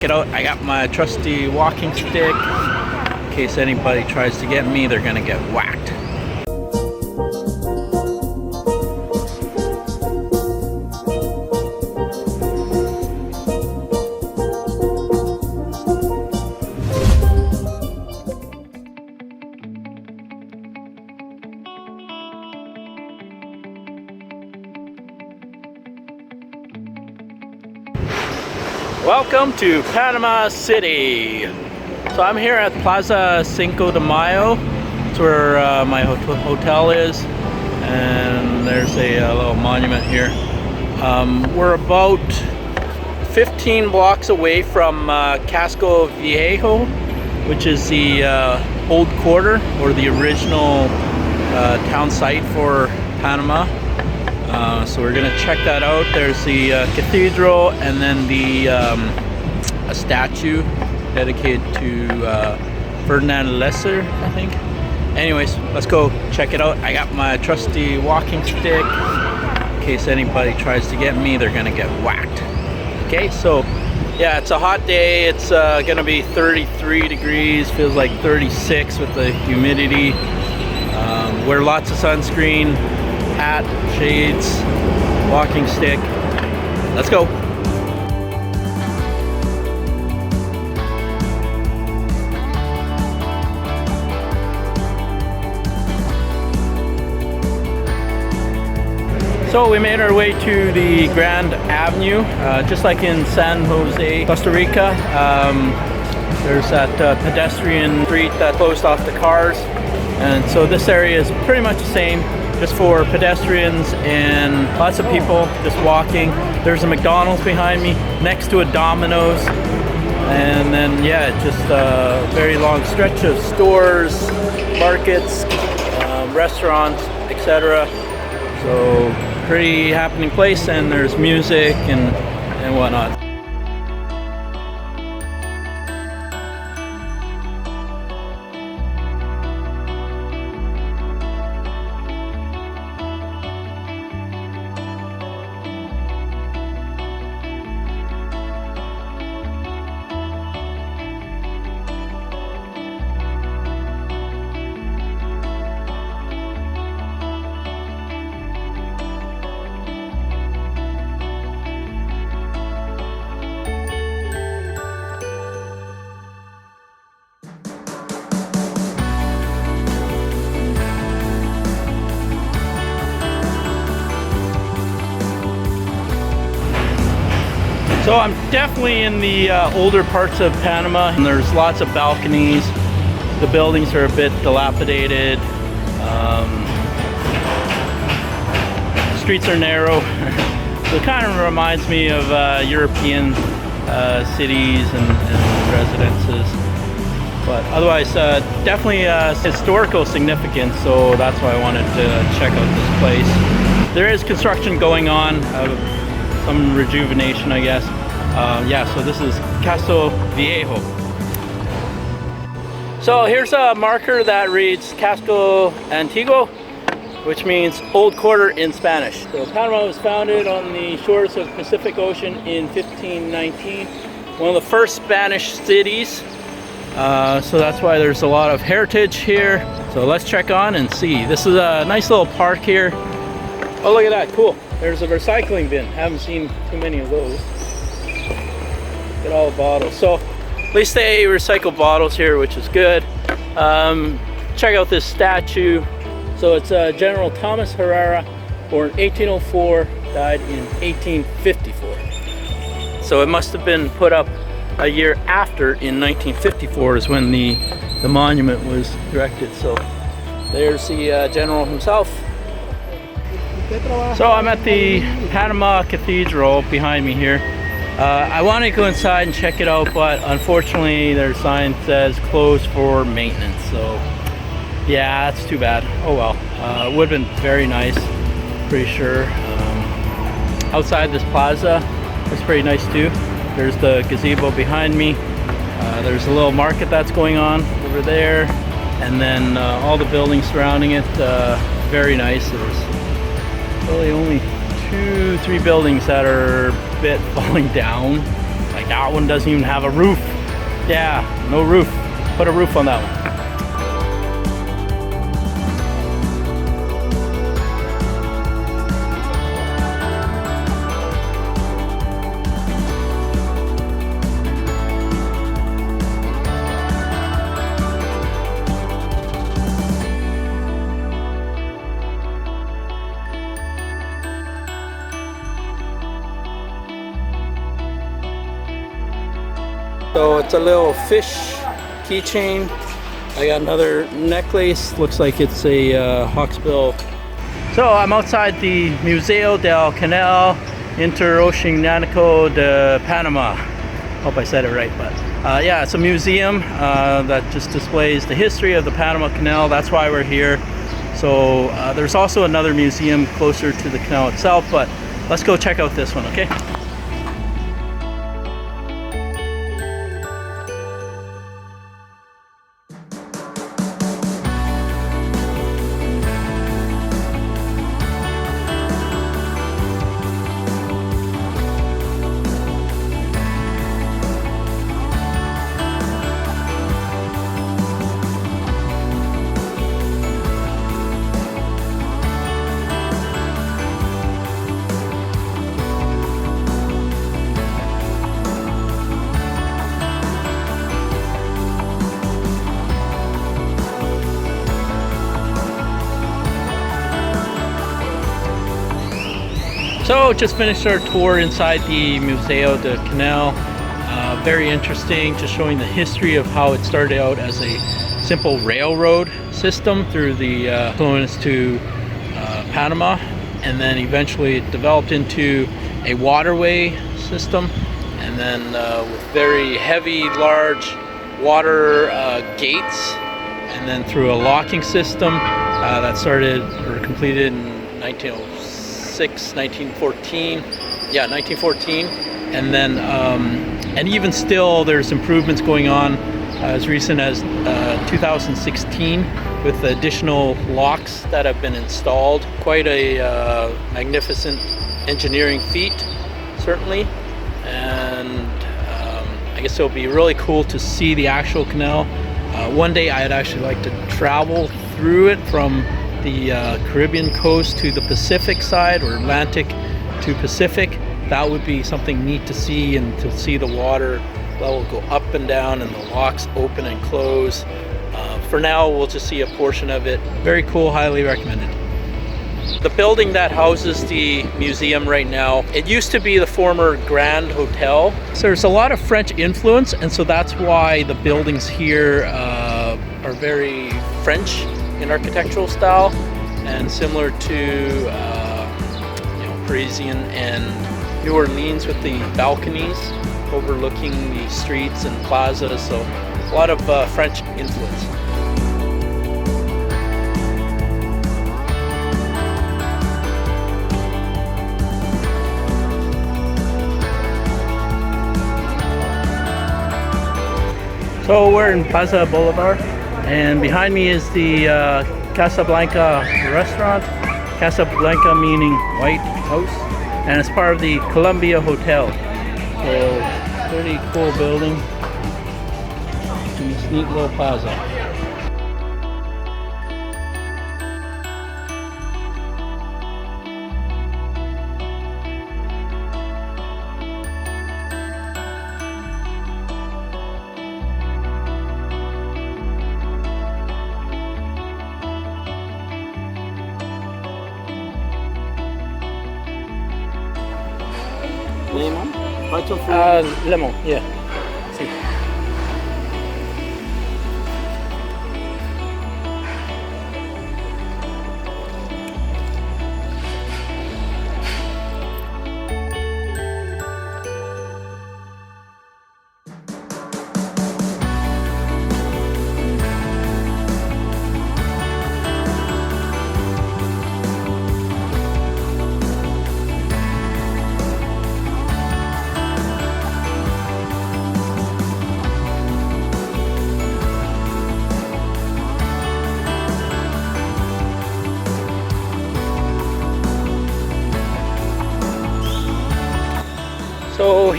Get out, I got my trusty walking stick. In case anybody tries to get me, they're gonna get whacked. Welcome to Panama City. So I'm here at Plaza Cinco de Mayo. That's where my hotel is, and there's a little monument here. We're about 15 blocks away from Casco Viejo, which is the old quarter, or the original town site for Panama. So we're gonna check that out. There's the cathedral, and then a statue dedicated to Ferdinand Lesser, I think. Anyways, let's go check it out. I got my trusty walking stick. In case anybody tries to get me, they're gonna get whacked. Okay, so yeah, it's a hot day. It's gonna be 33 degrees, feels like 36 with the humidity. Wear lots of sunscreen, hat, shades, walking stick. Let's go. So we made our way to the Grand Avenue, just like in San Jose, Costa Rica. There's that pedestrian street that closed off the cars, and so this area is pretty much the same, just for pedestrians and lots of people just walking. There's a McDonald's behind me, next to a Domino's, and then yeah, just a very long stretch of stores, markets, restaurants, etc. So pretty happening place, and there's music and whatnot. So I'm definitely in the older parts of Panama, and there's lots of balconies. The buildings are a bit dilapidated. Streets are narrow. So it kind of reminds me of European cities and residences. But otherwise, definitely historical significance, so that's why I wanted to check out this place. There is construction going on, some rejuvenation, I guess. Yeah, so this is Casco Viejo. So here's a marker that reads Casco Antiguo, which means old quarter in Spanish. So Panama was founded on the shores of Pacific Ocean in 1519, one of the first Spanish cities. So that's why there's a lot of heritage here. So let's check on and see. This is a nice little park here. Oh, look at that, cool. There's a recycling bin. Haven't seen too many of those. Look at all the bottles. So at least they recycle bottles here, which is good. Check out this statue. So it's General Thomas Herrera, born 1804, died in 1854. So it must have been put up a year after, in 1954 is when the monument was erected. So there's the general himself. So I'm at the Panama Cathedral behind me here. I want to go inside and check it out, but unfortunately their sign says closed for maintenance. So yeah, that's too bad. Oh well. It would have been very nice, pretty sure. Outside this plaza, it's pretty nice too. There's the gazebo behind me. There's a little market that's going on over there, and then all the buildings surrounding it, very nice. There's really only 2-3 buildings that are a bit falling down, like That one doesn't even have a roof. Yeah, no roof. Put a roof on that one. So it's a little fish keychain. I got another necklace. Looks like it's a hawksbill. So I'm outside the Museo del Canal InterOceanico de Panama. Hope I said it right, but yeah, it's a museum that just displays the history of the Panama Canal. That's why we're here. So there's also another museum closer to the canal itself, but let's go check out this one, okay? So just finished our tour inside the Museo del Canal. Very interesting, just showing the history of how it started out as a simple railroad system through the influence to Panama, and then eventually it developed into a waterway system, and then with very heavy, large water gates, and then through a locking system that started or completed in 1914, yeah, 1914, and then and even still there's improvements going on as recent as 2016 with additional locks that have been installed. Quite a magnificent engineering feat, certainly, and I guess it'll be really cool to see the actual canal. One day I'd actually like to travel through it from the Caribbean coast to the Pacific side, or Atlantic to Pacific. That would be something neat to see, and to see the water level go up and down and the locks open and close. For now, we'll just see a portion of it. Very cool, highly recommended. The building that houses the museum right now, it used to be the former Grand Hotel. So there's a lot of French influence, and so that's why the buildings here are very French in architectural style, and similar to Parisian and New Orleans with the balconies overlooking the streets and plazas. So a lot of French influence. So we're in Plaza Bolivar, and behind me is the Casablanca restaurant. Casablanca meaning White House, and it's part of the Columbia Hotel. So pretty cool building in this neat little plaza. Lemon? Lemon, yeah. Sí.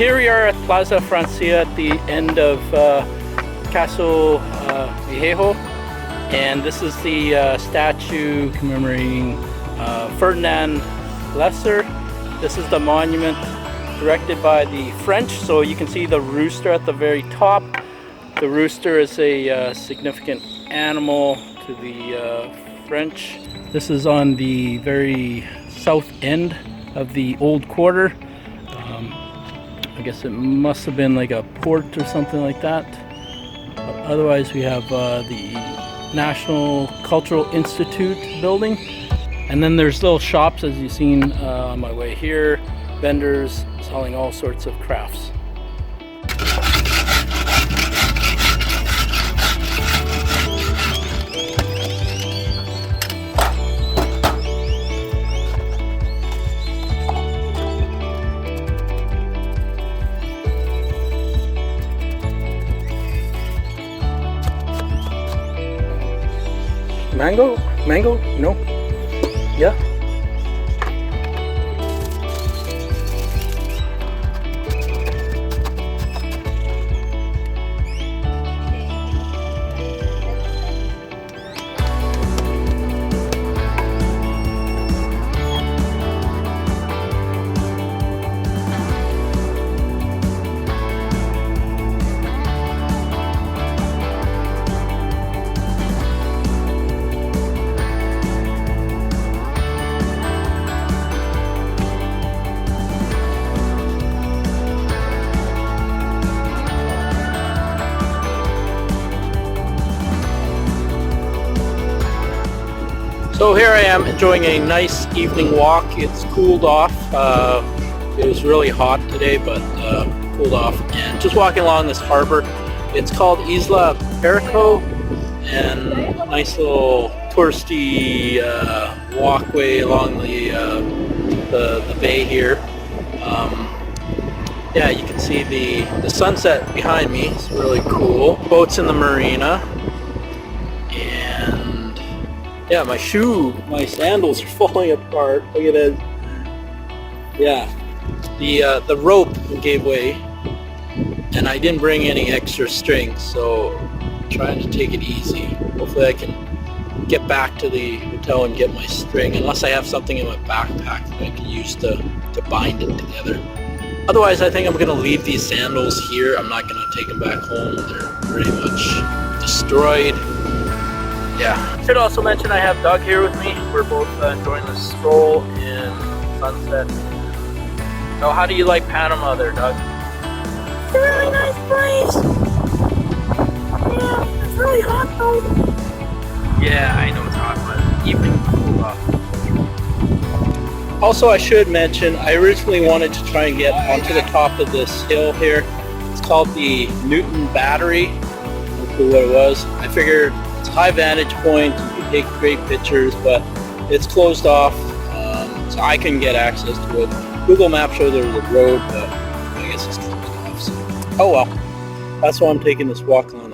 here we are at Plaza Francia at the end of Casco Viejo, and this is the statue commemorating Ferdinand Lesser. This is the monument erected by the French, so you can see the rooster at the very top. The rooster is a significant animal to the French. This is on the very south end of the old quarter. I guess it must have been like a port or something like that. Otherwise we have the National Cultural Institute building. And then there's little shops, as you've seen on my way here. Vendors selling all sorts of crafts. Mango? Mango? No? Yeah? So here I am enjoying a nice evening walk. It's cooled off. It was really hot today, but cooled off. And just walking along this harbor. It's called Isla Perico, and nice little touristy walkway along the bay here. Yeah, you can see the sunset behind me. It's really cool. Boats in the marina. Yeah, my sandals are falling apart. Look at it. Yeah, the rope gave way, and I didn't bring any extra string, so I'm trying to take it easy. Hopefully I can get back to the hotel and get my string, unless I have something in my backpack that I can use to bind it together. Otherwise, I think I'm gonna leave these sandals here. I'm not gonna take them back home. They're pretty much destroyed. Yeah. Should also mention I have Doug here with me. We're both enjoying the stroll in sunset. So how do you like Panama there, Doug? It's a really nice place. Yeah, it's really hot though. Yeah, I know it's hot, but evening cool off. Also, I should mention, I originally wanted to try and get onto the top of this hill here. It's called the Newton Battery. That's what it was. I figured it's a high vantage point, you can take great pictures, but it's closed off, so I couldn't get access to it. Google Maps showed there was a road, but I guess it's closed off. So. Oh well, that's why I'm taking this walk on